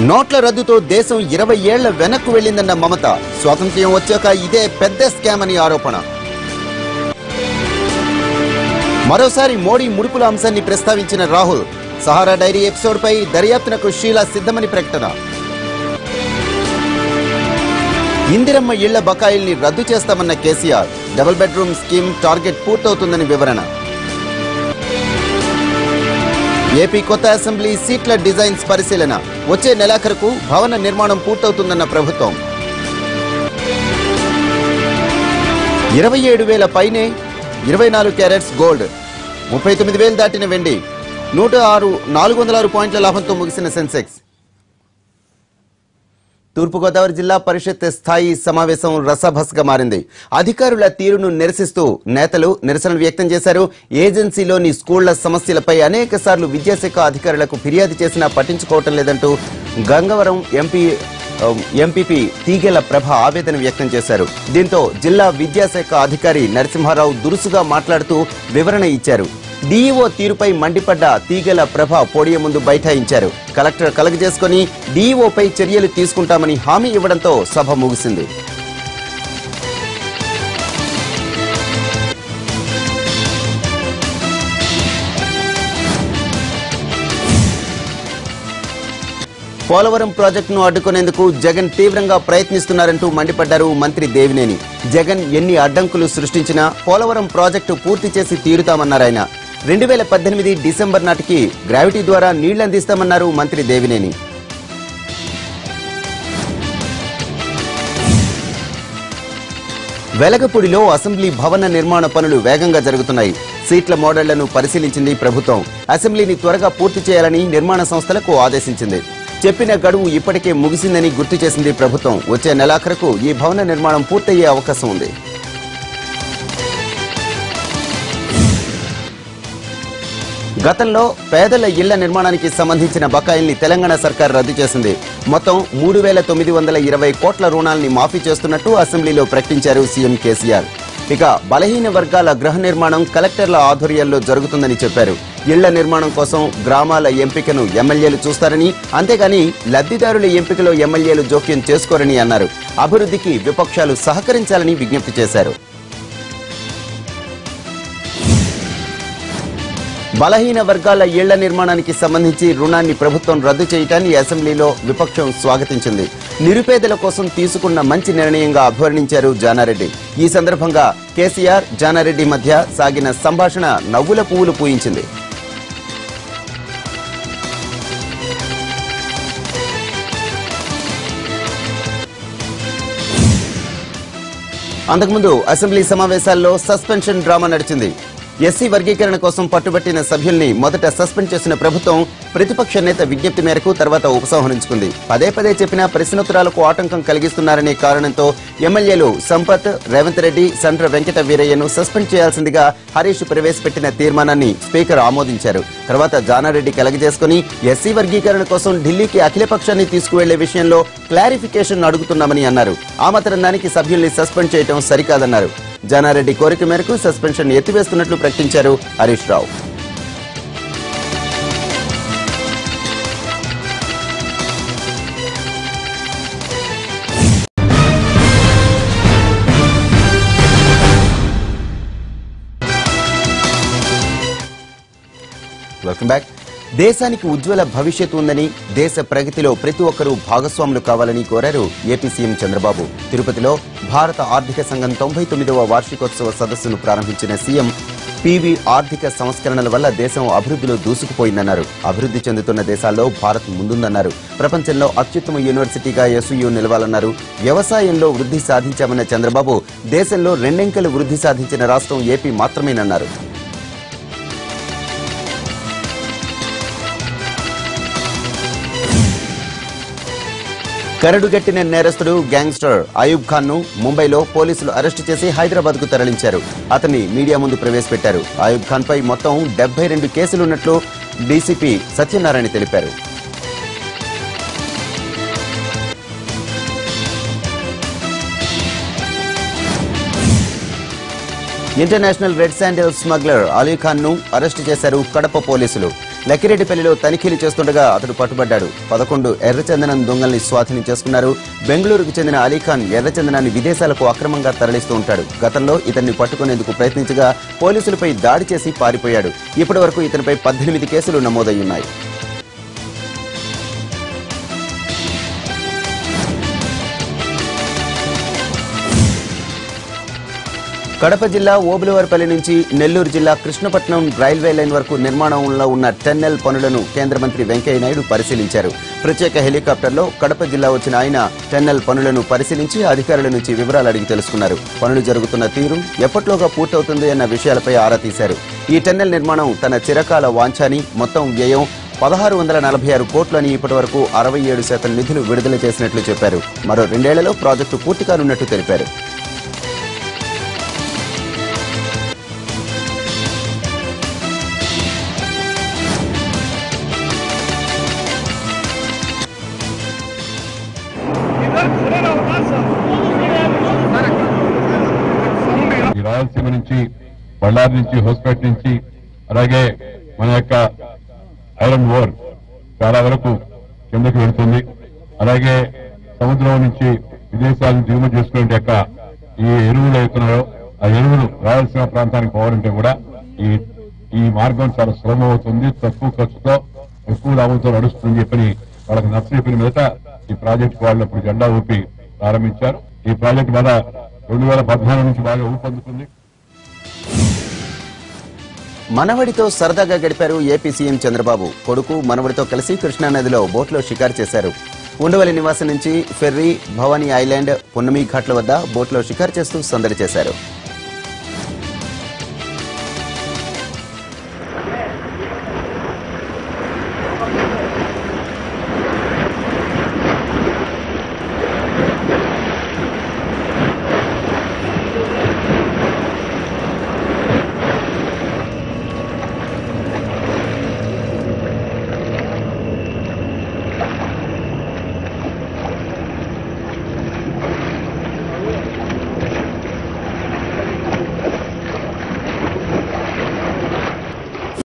నోట్ల రద్దుతో దేశం 20 ఏళ్ల వెనక్కు వెళ్లిందన్న మమత. స్వాతంత్ర్యం వచ్చాక ఇదే పెద్ద స్కామ్ అని ఆరోపణ. మరోసారి మోడీ ముడుపుల అంశాన్ని ప్రస్తావించిన రాహుల్. సహారా డైరీ ఎపిసోడ్ పై దర్యాప్తునకు షీలా సిద్ధమని ప్రకటన. ఇందిరమ్మ ఇళ్ల బకాయిల్ని రద్దు చేస్తామన్న KCR. Double bedroom scheme target పూర్తవుతుందని వివరణ. ఏపీ కొత్త అసెంబ్లీ సీట్ల డిజైన్స్ పరిశీలన. వచ్చే నెలాఖరుకు భవన నిర్మాణం పూర్తవుతుందన్న ప్రభుత్వం. 27,000 పైనే 24 క్యారెట్స్ గోల్డ్, 39,000 దాటిన వెండి, 406 పాయింట్ల లాభంతో ముగిసిన సెన్సెక్స్. తూర్పుగోదావరి జిల్లా పరిషత్ స్థాయి సమావేశం రసభస్గా మారింది. అధికారుల తీరును నిరసిస్తూ నేతలు నిరసనలు వ్యక్తం చేశారు. ఏజెన్సీలోని స్కూళ్ల సమస్యలపై అనేక సార్లు విద్యాశాఖ అధికారులకు ఫిర్యాదు చేసినా పట్టించుకోవటం లేదంటూ గంగవరం ఎంపీపీ తీగెల ప్రభ ఆవేదన వ్యక్తం చేశారు. దీంతో జిల్లా విద్యాశాఖ అధికారి నరసింహారావు దురుసుగా మాట్లాడుతూ వివరణ ఇచ్చారు. డీఈఓ తీరుపై మండిపడ్డ తీగెల ప్రభ పోడియం ముందు బైఠాయించారు. కలెక్టర్ కలగజేసుకుని డీఈఓపై చర్యలు తీసుకుంటామని హామీ ఇవ్వడంతో సభ ముగిసింది. పోలవరం ప్రాజెక్టును అడ్డుకునేందుకు జగన్ తీవ్రంగా ప్రయత్నిస్తున్నారంటూ మండిపడ్డారు మంత్రి దేవినేని. జగన్ ఎన్ని అడ్డంకులు సృష్టించినా పోలవరం ప్రాజెక్టు పూర్తి చేసి తీరుతామన్నారాయన. 2018 డిసెంబర్ నాటికి గ్రావిటీ ద్వారా నీళ్లందిస్తామన్నారు మంత్రి దేవినేని. వెలగపూడిలో అసెంబ్లీ భవన నిర్మాణ పనులు వేగంగా జరుగుతున్నాయి. సీట్ల మోడళ్లను పరిశీలించింది ప్రభుత్వం. అసెంబ్లీని త్వరగా పూర్తి చేయాలని నిర్మాణ సంస్థలకు ఆదేశించింది. చెప్పిన గడువు ఇప్పటికే ముగిసిందని గుర్తు చేసింది ప్రభుత్వం. వచ్చే నెలాఖరుకు ఈ భవన నిర్మాణం పూర్తయ్యే అవకాశం ఉంది. గతంలో పేదల ఇళ్ల నిర్మాణానికి సంబంధించిన బకాయిల్ని తెలంగాణ సర్కార్ రద్దు చేసింది. మొత్తం 3,920 కోట్ల రుణాల్ని మాఫీ చేస్తున్నట్టు అసెంబ్లీలో ప్రకటించారు సీఎం కేసీఆర్. ఇక బలహీన వర్గాల గృహ నిర్మాణం కలెక్టర్ల ఆధ్వర్యంలో జరుగుతుందని చెప్పారు. ఇళ్ల నిర్మాణం కోసం గ్రామాల ఎంపికను ఎమ్మెల్యేలు చూస్తారని, అంతేగాని లబ్ధిదారుల ఎంపికలో ఎమ్మెల్యేలు జోక్యం చేసుకోరని అన్నారు. అభివృద్ధికి విపక్షాలు సహకరించాలని విజ్ఞప్తి చేశారు. బలహీన వర్గాల ఇళ్ల నిర్మాణానికి సంబంధించి రుణాన్ని ప్రభుత్వం రద్దు చేయటాన్ని అసెంబ్లీలో విపక్షం స్వాగతించింది. నిరుపేదల కోసం తీసుకున్న మంచి నిర్ణయంగా అభివర్ణించారు జానారెడ్డి. ఈ సందర్భంగా కేసీఆర్, జానారెడ్డి మధ్య సాగిన సంభాషణ నవ్వుల పువ్వులు పూయించింది. అంతకుముందు అసెంబ్లీ సమావేశాల్లో సస్పెన్షన్ డ్రామా నడిచింది. ఎస్సీ వర్గీకరణ కోసం పట్టుబట్టిన సభ్యుల్ని మొదట సస్పెండ్ చేసిన ప్రభుత్వం ప్రతిపక్ష నేత విజ్ఞప్తి మేరకు తర్వాత ఉపసంహరించుకుంది. పదే పదే చెప్పిన ప్రశ్నోత్తరాలకు ఆటంకం కలిగిస్తున్నారనే కారణంతో ఎమ్మెల్యేలు సంపత్, రేవంత్ రెడ్డి, సండ్ర వెంకట వీరయ్యను సస్పెండ్ చేయాల్సిందిగా హరీష్ ప్రవేశపెట్టిన తీర్మానాన్ని స్పీకర్ ఆమోదించారు. తర్వాత జానారెడ్డి కలగజేసుకుని ఎస్సీ వర్గీకరణ కోసం ఢిల్లీకి అఖిలపక్షాన్ని తీసుకువెళ్లే విషయంలో క్లారిఫికేషన్ అడుగుతున్నామని అన్నారు. ఆ మాత్రం దానికి సభ్యుల్ని సస్పెండ్ చేయడం సరికాదన్నారు. జానారెడ్డి కోరిక మేరకు సస్పెన్షన్ ఎత్తివేస్తున్నట్లు ప్రకటించారు హరీష్ రావు. Welcome back. దేశానికి ఉజ్వల భవిష్యత్తు ఉందని, దేశ ప్రగతిలో ప్రతి ఒక్కరూ భాగస్వాములు కావాలని కోరారు ఏపీ సీఎం చంద్రబాబు. తిరుపతిలో భారత ఆర్థిక సంఘం 99వ వార్షికోత్సవ సదస్సును ప్రారంభించిన సీఎం పీవీ ఆర్థిక సంస్కరణల వల్ల దేశం అభివృద్ధిలో దూసుకుపోయిందన్నారు. అభివృద్ధి చెందుతున్న దేశాల్లో భారత్ ముందుందన్నారు. ప్రపంచంలో అత్యుత్తమ యూనివర్సిటీగా ఎస్యూయూ నిలవాలన్నారు. వ్యవసాయంలో వృద్ధి సాధించామన్న చంద్రబాబు దేశంలో 2 అంకెలు వృద్ధి సాధించిన రాష్ట్రం ఏపీ మాత్రమేనన్నారు. కరడుగట్టిన నేరస్తుడు గ్యాంగ్స్టర్ అయూబ్ ఖాన్ ను ముంబైలో పోలీసులు అరెస్టు చేసి హైదరాబాద్ కు తరలించారు. అతన్ని మీడియా ముందు ప్రవేశపెట్టారు. అయూబ్ ఖాన్ పై మొత్తం 72 కేసులున్నట్లు డీసీపీ సత్యనారాయణ తెలిపారు. International red sandal smuggler Alikhan ను అరెస్టు చేశారు కడప పోలీసులు. లక్కిరెడ్డిపల్లిలో తనిఖీలు చేస్తుండగా అతడు పట్టుబడ్డాడు. 11 ఎర్రచందనం దొంగల్ని స్వాధీనం చేసుకున్నారు. బెంగళూరుకు చెందిన అలీఖాన్ ఎర్రచందనాన్ని విదేశాలకు అక్రమంగా తరలిస్తూ ఉంటాడు. గతంలో ఇతన్ని పట్టుకునేందుకు ప్రయత్నించగా పోలీసులపై దాడి చేసి పారిపోయాడు. ఇప్పటి వరకు ఇతనిపై 18 కేసులు నమోదయ్యున్నాయి. కడప జిల్లా ఓబులవారిపల్లి నుంచి నెల్లూరు జిల్లా కృష్ణపట్నం రైల్వే లైన్ వరకు నిర్మాణంలో ఉన్న టన్నెల్ పనులను కేంద్ర మంత్రి వెంకయ్య నాయుడు పరిశీలించారు. ప్రత్యేక హెలికాప్టర్లో కడప జిల్లా వచ్చిన ఆయన టన్నెల్ పనులను పరిశీలించి అధికారుల నుంచి వివరాలు అడిగి తెలుసుకున్నారు. పనులు జరుగుతున్న తీరు, ఎప్పట్లోగా పూర్తవుతుంది అన్న విషయాలపై ఆరా తీశారు. ఈ టన్నెల్ నిర్మాణం తన చిరకాల వాంఛని. మొత్తం వ్యయం 1646 కోట్లని, ఇప్పటి వరకు 67% నిధులు విడుదల చేసినట్లు చెప్పారు. మరో 2 ఏళ్లలో ప్రాజెక్టు పూర్తి కానున్నట్టు తెలిపారు. ఈ రాయలసీమ నుంచి, బళ్ళారి నుంచి, హోస్పేట నుంచి, అలాగే మన యొక్క ఐరన్ ఓర్ చాలా వరకు కిందకి వెళుతుంది. అలాగే సముద్రం నుంచి విదేశాలను దిగుమతి చేసుకునే యొక్క ఈ ఎరువులు అవుతున్నాయో ఆ ఎరువులు రాయలసీమ ప్రాంతానికి పోవాలంటే కూడా ఈ మార్గం చాలా సులభం అవుతుంది. తక్కువ ఖర్చుతో ఎక్కువ లాభంతో నడుస్తుందని చెప్పని వాళ్ళకి నచ్చ చెప్పిన మీదట ఈ ప్రాజెక్టు వాళ్ళు ఇప్పుడు జెండా ఊపి ప్రారంభించారు. ఈ ప్రాజెక్టు మన 2014 నుంచి బాగా ఊపందుకుంది. మనవడితో సరదాగా గడిపారు ఏపీ సీఎం చంద్రబాబు. కొడుకు మనవడితో కలిసి కృష్ణానదిలో బోట్లో షికారు చేశారు. ఉండవల్లి నివాసం నుంచి ఫెర్రీ, భవానీ ఐలాండ్, పున్నమి ఘాట్ల వద్ద బోట్లో షికారు చేస్తూ సందడి చేశారు.